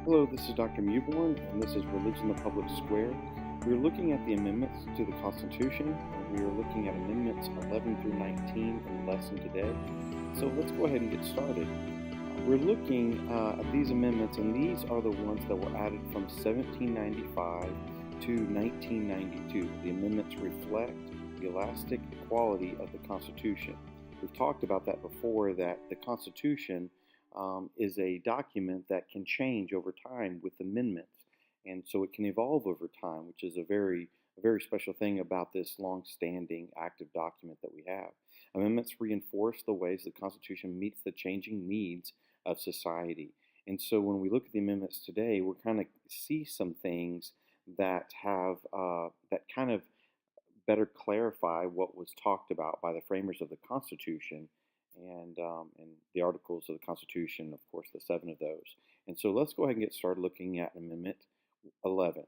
Hello, this is Dr. Mewborn, and this is Religion the Public Square. We're looking at the amendments to the Constitution, and we are looking at amendments 11 through 19 in the lesson today. So let's go ahead and get started. We're looking at these amendments, and these are the ones that were added from 1795 to 1992. The amendments reflect the elastic equality of the Constitution. We've talked about that before, that the Constitution is a document that can change over time with amendments, and so it can evolve over time, which is a very special thing about this long-standing active document that we have. Amendments reinforce the ways the Constitution meets the changing needs of society, and so when we look at the amendments today, we're kind of see some things that have that kind of better clarify what was talked about by the framers of the Constitution and the articles of the Constitution, of course, the seven of those. And so let's go ahead and get started looking at Amendment 11.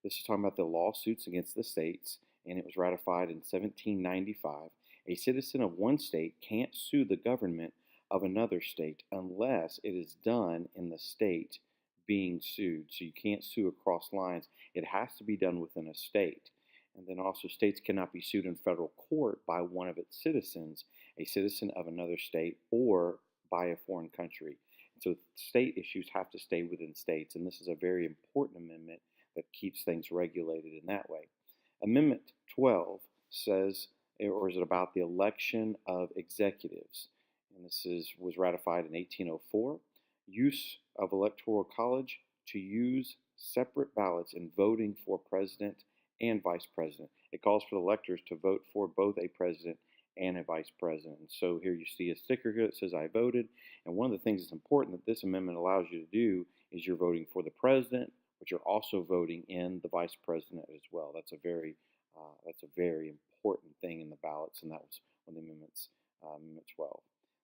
This is talking about the lawsuits against the states, and it was ratified in 1795. A citizen of one state can't sue the government of another state unless it is done in the state being sued. So you can't sue across lines. It has to be done within a state. And then also, states cannot be sued in federal court by one of its citizens, a citizen of another state, or by a foreign country. And so state issues have to stay within states, and this is a very important amendment that keeps things regulated in that way. Amendment 12 says, or is it about the election of executives? And was ratified in 1804. Use of electoral college to use separate ballots in voting for president and vice president. It calls for the electors to vote for both a president and a vice president. And so here you see a sticker here that says I voted. And one of the things that's important that this amendment allows you to do is you're voting for the president, but you're also voting in the vice president as well. That's a very important thing in the ballots, and that was one of the amendments, Amendment 12.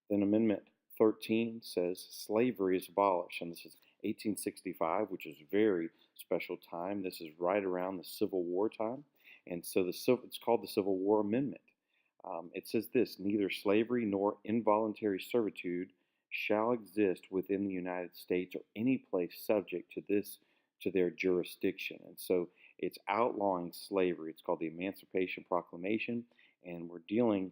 Then Amendment 13 says slavery is abolished, and this is 1865, which is a very special time. This is right around the Civil War time, and so it's called the Civil War Amendment. It says this: neither slavery nor involuntary servitude shall exist within the United States or any place subject to their jurisdiction. And so it's outlawing slavery. It's called the Emancipation Proclamation, and we're dealing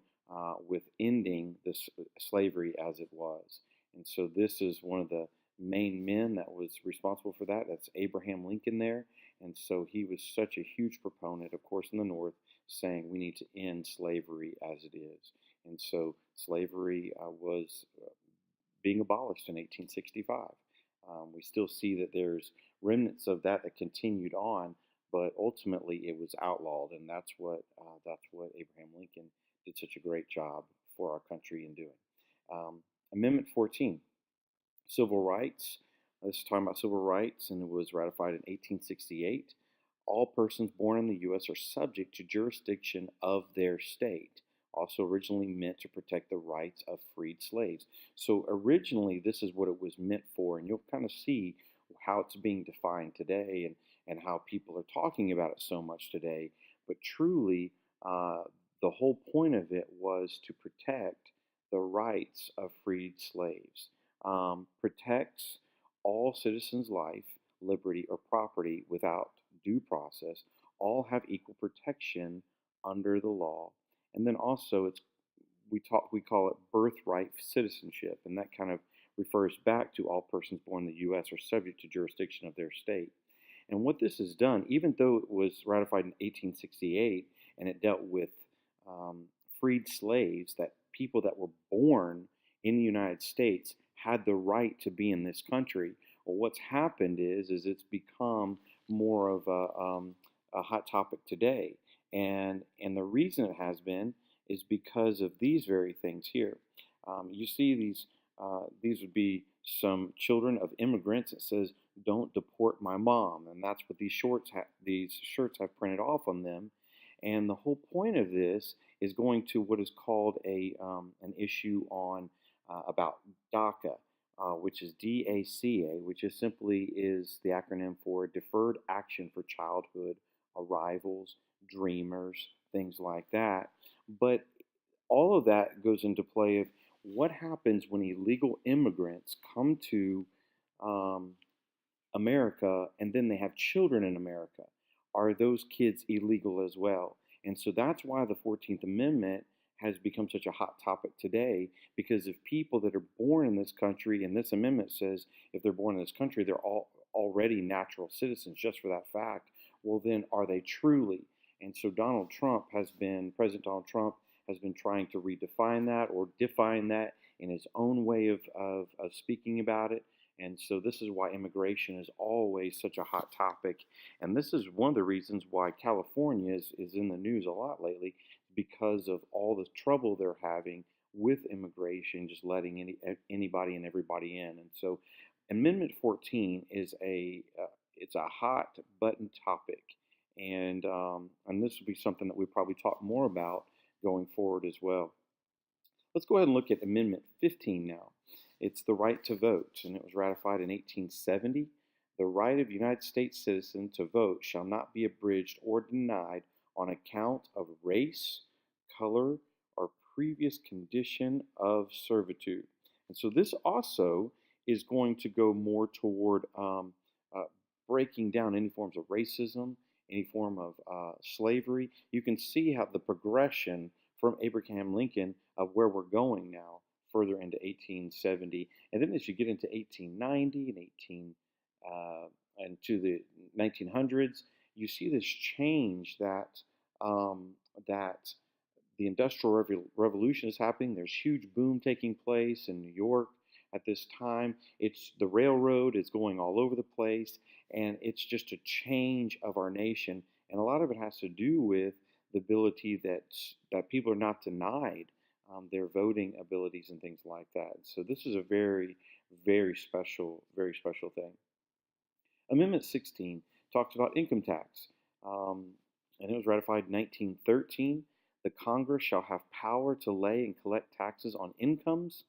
with ending this slavery as it was. And so this is one of the main men that was responsible for that. That's Abraham Lincoln there. And so he was such a huge proponent, of course, in the North, saying we need to end slavery as it is. And so slavery was being abolished in 1865. We still see that there's remnants of that continued on, but ultimately it was outlawed, and that's what Abraham Lincoln did such a great job for our country in doing. Amendment 14, civil rights. This is talking about civil rights, and it was ratified in 1868. All persons born in the U.S. are subject to jurisdiction of their state. Also originally meant to protect the rights of freed slaves. So originally this is what it was meant for, and you'll kind of see how it's being defined today and how people are talking about it so much today. But truly, the whole point of it was to protect the rights of freed slaves. Protects all citizens' life, liberty, or property without due process. All have equal protection under the law. And then also we call it birthright citizenship, and that kind of refers back to all persons born in the U.S. are subject to jurisdiction of their state. And what this has done, even though it was ratified in 1868 and it dealt with freed slaves, that people that were born in the United States had the right to be in this country. Well, what's happened is it's become more of a hot topic today, and the reason it has been is because of these very things here. You see these would be some children of immigrants. It says, "Don't deport my mom," and that's what these shirts have printed off on them. And the whole point of this is going to what is called an issue on about DACA, which is DACA, which is simply is the acronym for Deferred Action for Childhood Arrivals, Dreamers, things like that. But all of that goes into play of what happens when illegal immigrants come to um, America and then they have children in America. Are those kids illegal as well? And so that's why the 14th Amendment has become such a hot topic today, because if people that are born in this country, and this amendment says if they're born in this country, they're all already natural citizens just for that fact, well, then are they truly? And so President Donald Trump has been trying to redefine that or define that in his own way of speaking about it. And so this is why immigration is always such a hot topic. And this is one of the reasons why California is in the news a lot lately, because of all the trouble they're having with immigration, just letting anybody and everybody in. And so Amendment 14 is it's a hot button topic. And this will be something that we probably talk more about going forward as well. Let's go ahead and look at Amendment 15 now. It's the right to vote, and it was ratified in 1870. The right of United States citizens to vote shall not be abridged or denied on account of race, color, or previous condition of servitude. And so this also is going to go more toward breaking down any forms of racism, any form of slavery. You can see how the progression from Abraham Lincoln of where we're going now further into 1870, and then as you get into 1890 and to the 1900s, you see this change that that the Industrial Revolution is happening. There's huge boom taking place in New York at this time. It's the railroad is going all over the place, and it's just a change of our nation. And a lot of it has to do with the ability that people are not denied their voting abilities and things like that. So this is a very, very special thing. Amendment 16 talks about income tax, and it was ratified in 1913. The Congress shall have power to lay and collect taxes on incomes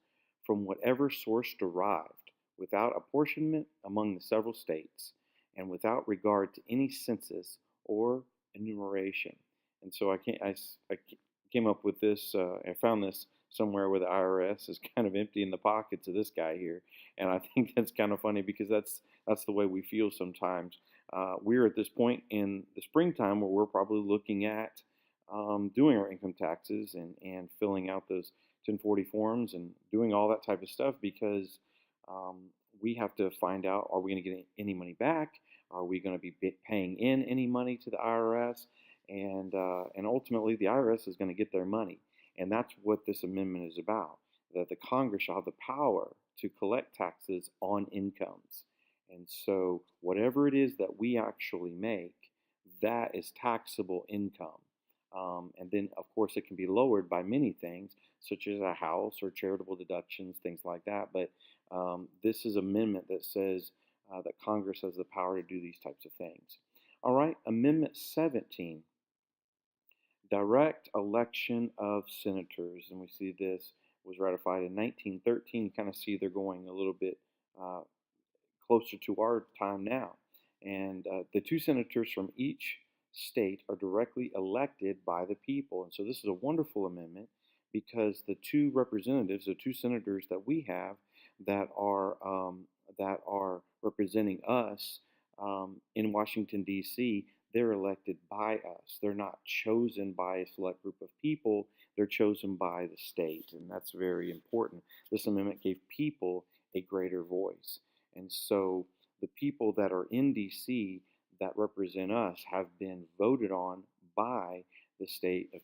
from whatever source derived, without apportionment among the several states, and without regard to any census or enumeration. And so I came up with this. I found this somewhere where the IRS is kind of emptying the pockets of this guy here, and I think that's kind of funny because that's the way we feel sometimes. We're at this point in the springtime where we're probably looking at doing our income taxes and filling out those 1040 forms and doing all that type of stuff, because we have to find out, are we going to get any money back? Are we going to be paying in any money to the IRS? And ultimately, the IRS is going to get their money. And that's what this amendment is about, that the Congress shall have the power to collect taxes on incomes. And so whatever it is that we actually make, that is taxable income. And then, of course, it can be lowered by many things, such as a house or charitable deductions, things like that. But this is an amendment that says that Congress has the power to do these types of things. All right, Amendment 17, direct election of senators. And we see this was ratified in 1913. You kind of see they're going a little bit closer to our time now. And the two senators from each state are directly elected by the people. And so this is a wonderful amendment, because the two representatives, the two senators that we have that are representing us in Washington, D.C., they're elected by us. They're not chosen by a select group of people. They're chosen by the state, and that's very important. This amendment gave people a greater voice. And so the people that are in D.C. that represent us have been voted on by the state of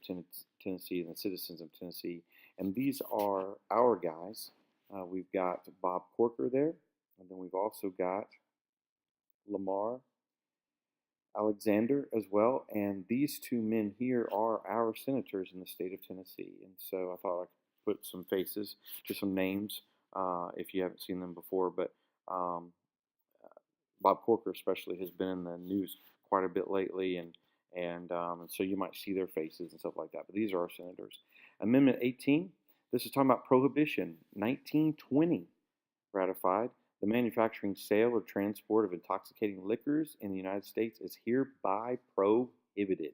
Tennessee and the citizens of Tennessee. And these are our guys. We've got Bob Corker there, and then we've also got Lamar Alexander as well. And these two men here are our senators in the state of Tennessee. And so I thought I could put some faces to some names if you haven't seen them before. But Bob Corker especially has been in the news quite a bit lately, and so you might see their faces and stuff like that. But these are our senators. Amendment 18, this is talking about prohibition. 1920, ratified. The manufacturing, sale, or transport of intoxicating liquors in the United States is hereby prohibited.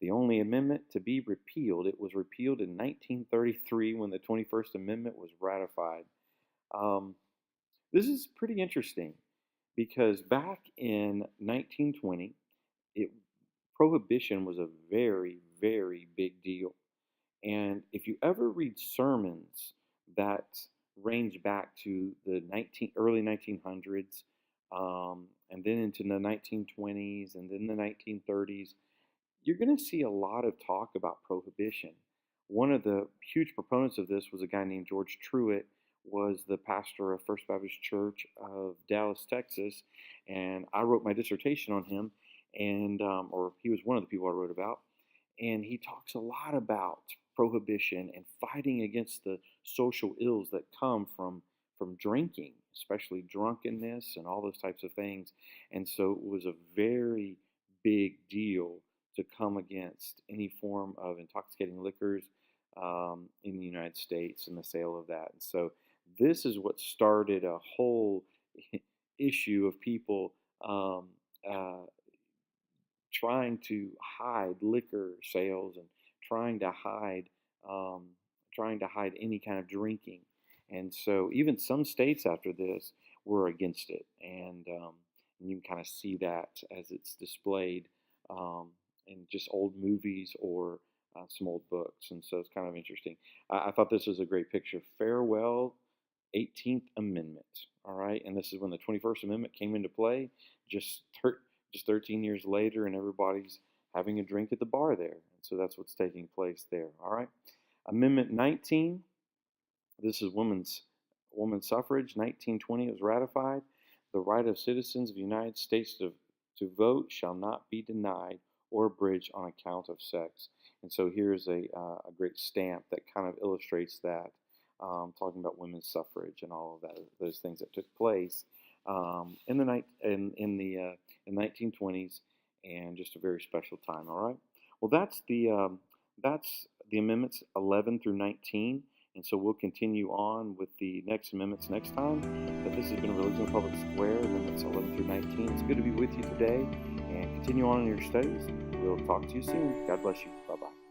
The only amendment to be repealed, it was repealed in 1933 when the 21st Amendment was ratified. This is pretty interesting, because back in 1920, it prohibition was a very, very big deal. And if you ever read sermons that range back to the early 1900s, and then into the 1920s and then the 1930s, you're going to see a lot of talk about prohibition. One of the huge proponents of this was a guy named George Truett, was the pastor of First Baptist Church of Dallas, Texas, and I wrote my dissertation on him, and or he was one of the people I wrote about, and he talks a lot about prohibition and fighting against the social ills that come from drinking, especially drunkenness and all those types of things. And so it was a very big deal to come against any form of intoxicating liquors in the United States and the sale of that. And so this is what started a whole issue of people uh, trying to hide liquor sales and trying to hide um, trying to hide any kind of drinking. And so even some states after this were against it, and you can kind of see that as it's displayed um, in just old movies or some old books. And so it's kind of interesting. I thought this was a great picture. Farewell 18th Amendment. All right, and this is when the 21st Amendment came into play, just just 13 years later, and everybody's having a drink at the bar there. And so that's what's taking place there. All right, Amendment 19. This is women's suffrage. 1920 it was ratified. The right of citizens of the United States to vote shall not be denied or abridged on account of sex. And so here's a great stamp that kind of illustrates that, talking about women's suffrage and all of that, those things that took place in the 1920s, and just a very special time. All right. Well, that's the amendments 11 through 19. And so we'll continue on with the next amendments next time. But this has been Religion in the Public Square, amendments 11 through 19. It's good to be with you today, and continue on in your studies. We'll talk to you soon. God bless you. Bye-bye.